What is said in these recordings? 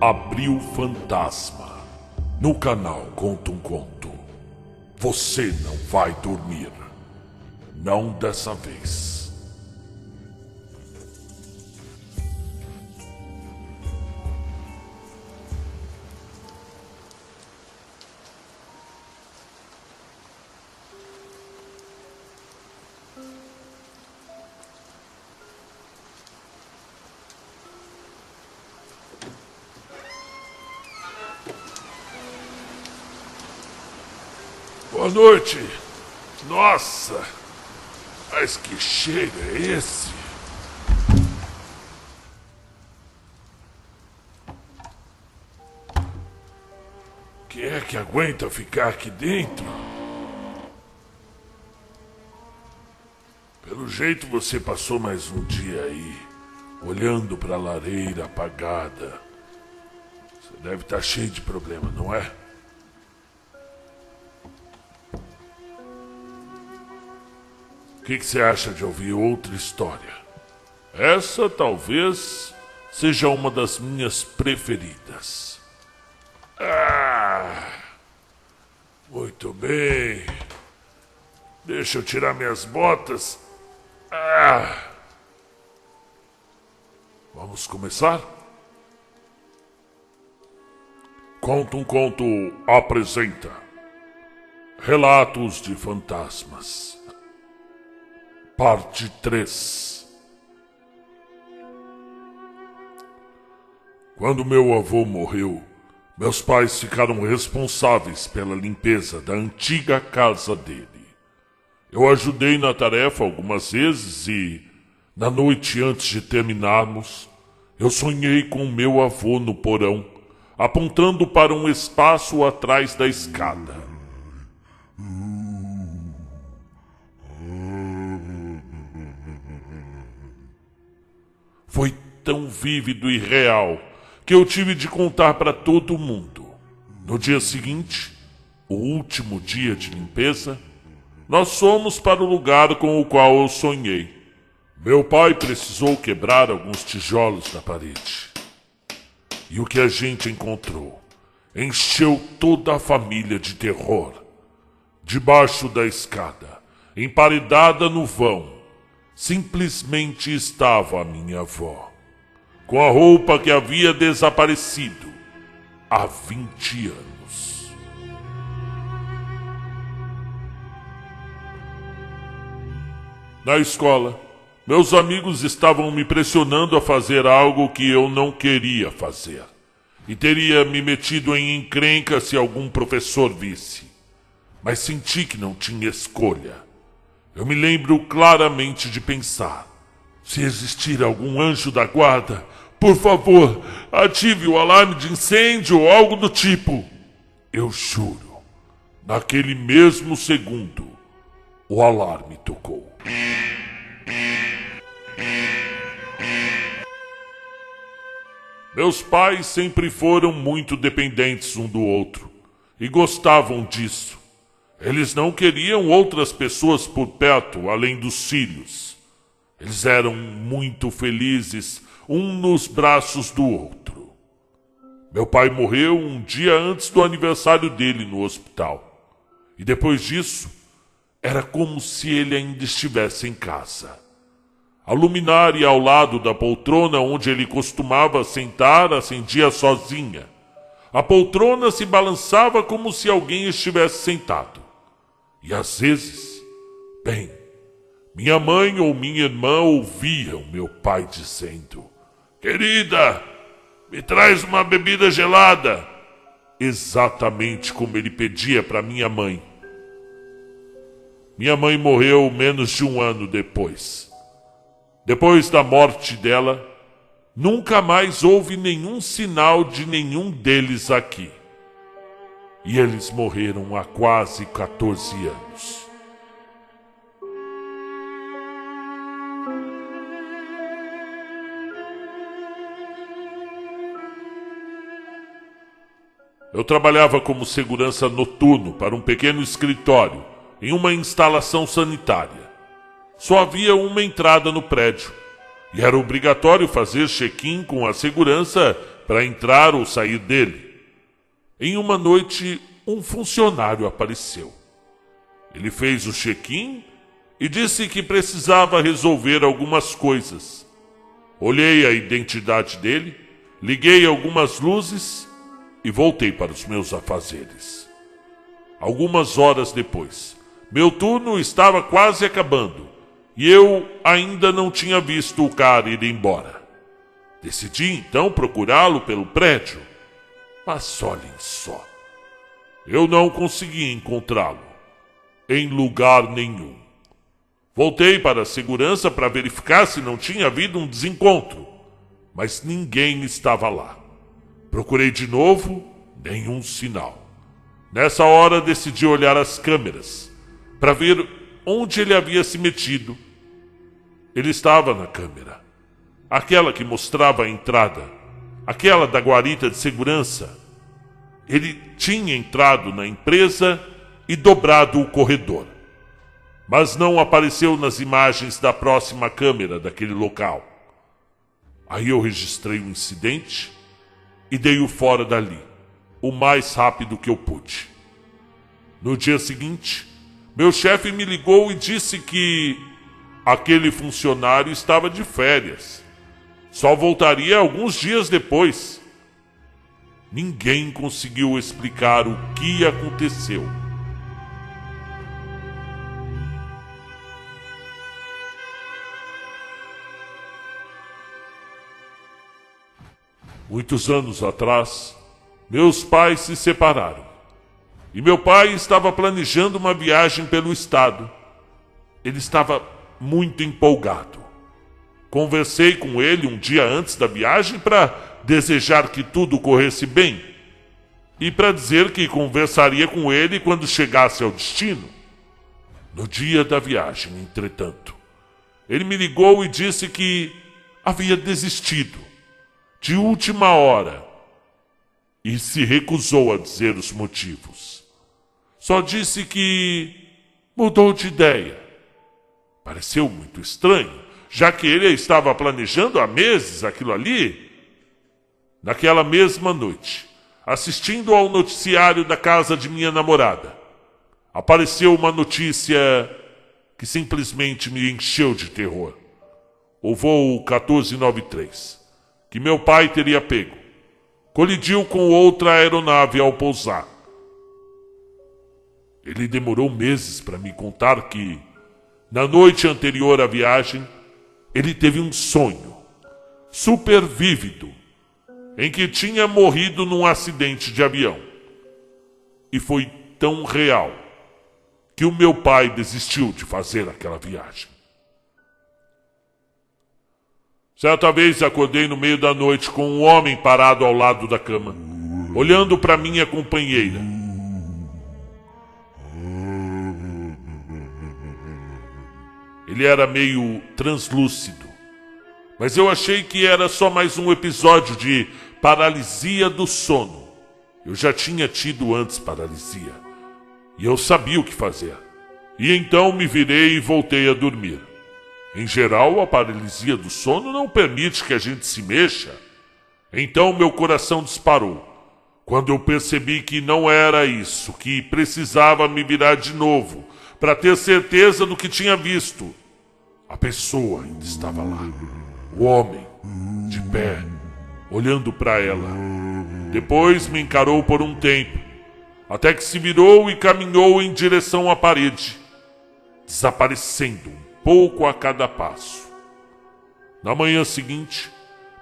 Abril Fantasma. No canal Conta um Conto. Você não vai dormir. Não dessa vez. Boa noite. Nossa, mas que cheiro é esse? Quem é que aguenta ficar aqui dentro? Pelo jeito você passou mais um dia aí, olhando para a lareira apagada. Você deve estar cheio de problema, não é? O que você acha de ouvir outra história? Essa talvez seja uma das minhas preferidas. Muito bem. Deixa eu tirar minhas botas. Vamos começar? Conta um Conto apresenta Relatos de Fantasmas. Parte 3. Quando meu avô morreu, meus pais ficaram responsáveis pela limpeza da antiga casa dele. Eu ajudei na tarefa algumas vezes e, na noite antes de terminarmos, eu sonhei com meu avô no porão, apontando para um espaço atrás da escada. Foi tão vívido e real que eu tive de contar para todo mundo. No dia seguinte, o último dia de limpeza, nós fomos para o lugar com o qual eu sonhei. Meu pai precisou quebrar alguns tijolos na parede. E o que a gente encontrou encheu toda a família de terror. Debaixo da escada, emparedada no vão, simplesmente estava a minha avó, com a roupa que havia desaparecido há 20 anos. Na escola, meus amigos estavam me pressionando a fazer algo que eu não queria fazer, e teria me metido em encrenca se algum professor visse. Mas senti que não tinha escolha. Eu me lembro claramente de pensar: se existir algum anjo da guarda, por favor, ative o alarme de incêndio ou algo do tipo. Eu juro, naquele mesmo segundo, o alarme tocou. Meus pais sempre foram muito dependentes um do outro e gostavam disso. Eles não queriam outras pessoas por perto, além dos filhos. Eles eram muito felizes, um nos braços do outro. Meu pai morreu um dia antes do aniversário dele no hospital. E depois disso, era como se ele ainda estivesse em casa. A luminária ao lado da poltrona onde ele costumava sentar acendia sozinha. A poltrona se balançava como se alguém estivesse sentado. E às vezes, minha mãe ou minha irmã ouviam meu pai dizendo: "Querida, me traz uma bebida gelada", exatamente como ele pedia para minha mãe. Minha mãe morreu menos de um ano depois. Depois da morte dela, nunca mais houve nenhum sinal de nenhum deles aqui. E eles morreram há quase 14 anos. Eu trabalhava como segurança noturno para um pequeno escritório em uma instalação sanitária. Só havia uma entrada no prédio e era obrigatório fazer check-in com a segurança para entrar ou sair dele. Em uma noite, um funcionário apareceu. Ele fez o check-in e disse que precisava resolver algumas coisas. Olhei a identidade dele, liguei algumas luzes e voltei para os meus afazeres. Algumas horas depois, meu turno estava quase acabando e eu ainda não tinha visto o cara ir embora. Decidi então procurá-lo pelo prédio, mas olhem só, eu não consegui encontrá-lo em lugar nenhum. Voltei para a segurança para verificar se não tinha havido um desencontro, mas ninguém estava lá. Procurei de novo, nenhum sinal. Nessa hora decidi olhar as câmeras para ver onde ele havia se metido. Ele estava na câmera, aquela que mostrava a entrada, aquela da guarita de segurança. Ele tinha entrado na empresa e dobrado o corredor, mas não apareceu nas imagens da próxima câmera daquele local. Aí eu registrei o incidente e dei-o fora dali, o mais rápido que eu pude. No dia seguinte, meu chefe me ligou e disse que aquele funcionário estava de férias. Só voltaria alguns dias depois. Ninguém conseguiu explicar o que aconteceu. Muitos anos atrás, meus pais se separaram. E meu pai estava planejando uma viagem pelo estado. Ele estava muito empolgado. Conversei com ele um dia antes da viagem para desejar que tudo corresse bem e para dizer que conversaria com ele quando chegasse ao destino. No dia da viagem, entretanto, ele me ligou e disse que havia desistido de última hora e se recusou a dizer os motivos. Só disse que mudou de ideia. Pareceu muito estranho, já que ele estava planejando há meses aquilo ali. Naquela mesma noite, assistindo ao noticiário da casa de minha namorada, apareceu uma notícia que simplesmente me encheu de terror. O voo 1493, que meu pai teria pego, colidiu com outra aeronave ao pousar. Ele demorou meses para me contar que, na noite anterior à viagem, ele teve um sonho super vívido em que tinha morrido num acidente de avião. E foi tão real que o meu pai desistiu de fazer aquela viagem. Certa vez acordei no meio da noite com um homem parado ao lado da cama, olhando para minha companheira. Ele era meio translúcido, mas eu achei que era só mais um episódio de paralisia do sono. Eu já tinha tido antes paralisia, e eu sabia o que fazer. E então me virei e voltei a dormir. Em geral, a paralisia do sono não permite que a gente se mexa. Então meu coração disparou, quando eu percebi que não era isso, que precisava me virar de novo, para ter certeza do que tinha visto. A pessoa ainda estava lá. O homem, de pé, olhando para ela. Depois me encarou por um tempo, até que se virou e caminhou em direção à parede, desaparecendo um pouco a cada passo. Na manhã seguinte,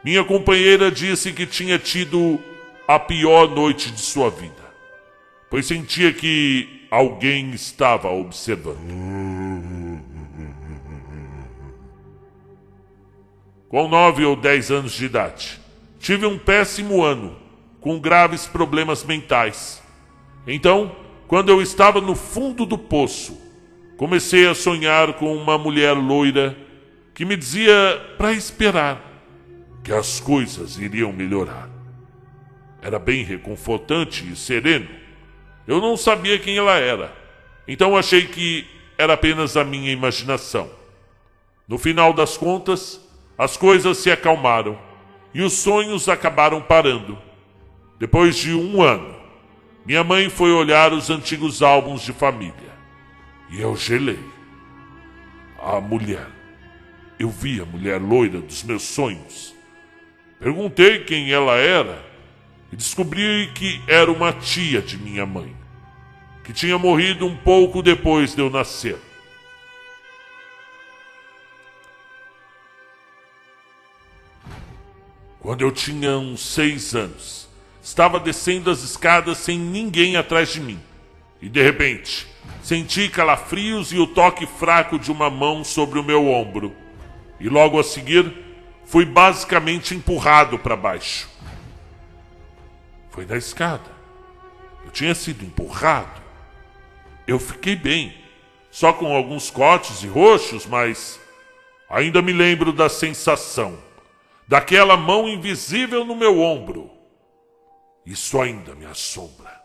minha companheira disse que tinha tido a pior noite de sua vida, pois sentia que alguém estava observando. Com 9 ou 10 anos de idade, tive um péssimo ano, com graves problemas mentais. Então, quando eu estava no fundo do poço, comecei a sonhar com uma mulher loira que me dizia para esperar, que as coisas iriam melhorar. Era bem reconfortante e sereno. Eu não sabia quem ela era, então achei que era apenas a minha imaginação. No final das contas, as coisas se acalmaram e os sonhos acabaram parando. Depois de 1 ano, minha mãe foi olhar os antigos álbuns de família e eu gelei. Eu vi a mulher loira dos meus sonhos. Perguntei quem ela era e descobri que era uma tia de minha mãe, que tinha morrido um pouco depois de eu nascer. Quando eu tinha uns 6 anos, estava descendo as escadas sem ninguém atrás de mim. E de repente, senti calafrios e o toque fraco de uma mão sobre o meu ombro. E logo a seguir, fui basicamente empurrado para baixo. Foi na escada. Eu tinha sido empurrado. Eu fiquei bem, só com alguns cortes e roxos, mas ainda me lembro da sensação, daquela mão invisível no meu ombro. Isso ainda me assombra.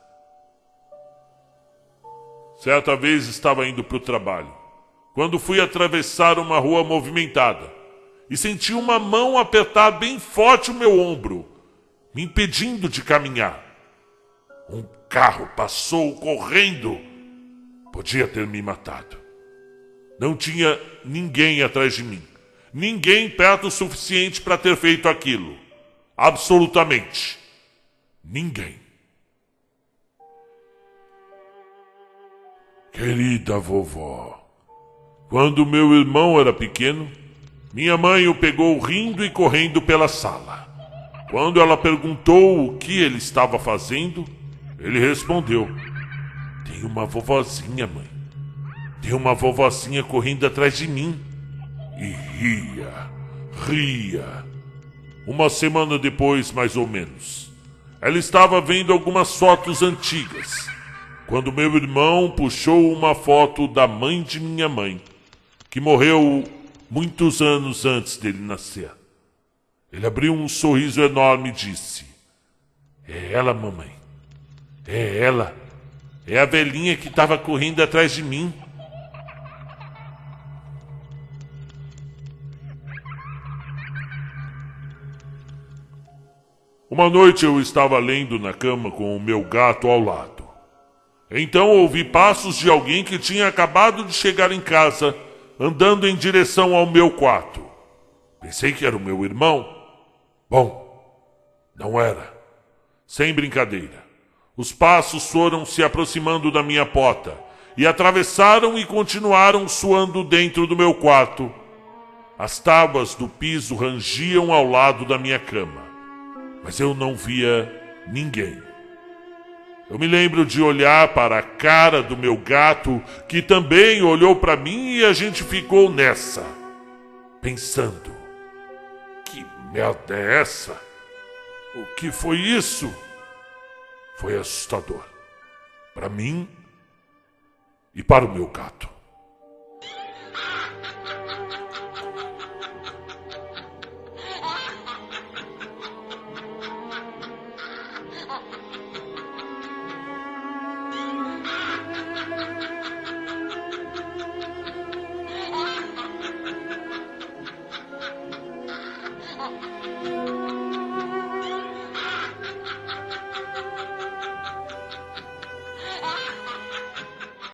Certa vez estava indo para o trabalho, quando fui atravessar uma rua movimentada e senti uma mão apertar bem forte o meu ombro, me impedindo de caminhar. Um carro passou correndo. Podia ter me matado. Não tinha ninguém atrás de mim. Ninguém perto o suficiente para ter feito aquilo. Absolutamente ninguém. Querida vovó, quando meu irmão era pequeno, minha mãe o pegou rindo e correndo pela sala. Quando ela perguntou o que ele estava fazendo, ele respondeu: "Tem uma vovozinha, mãe. Tem uma vovozinha correndo atrás de mim." E ria. Uma semana depois, mais ou menos, ela estava vendo algumas fotos antigas, quando meu irmão puxou uma foto da mãe de minha mãe, que morreu muitos anos antes dele nascer. Ele abriu um sorriso enorme e disse: "É ela, mamãe. É ela. É a velhinha que estava correndo atrás de mim." Uma noite eu estava lendo na cama com o meu gato ao lado. Então ouvi passos de alguém que tinha acabado de chegar em casa, andando em direção ao meu quarto. Pensei que era o meu irmão. Bom, não era. Sem brincadeira. Os passos foram se aproximando da minha porta e atravessaram e continuaram soando dentro do meu quarto. As tábuas do piso rangiam ao lado da minha cama, mas eu não via ninguém. Eu me lembro de olhar para a cara do meu gato, que também olhou para mim, e a gente ficou nessa, pensando: que merda é essa? O que foi isso? Foi assustador, para mim e para o meu gato.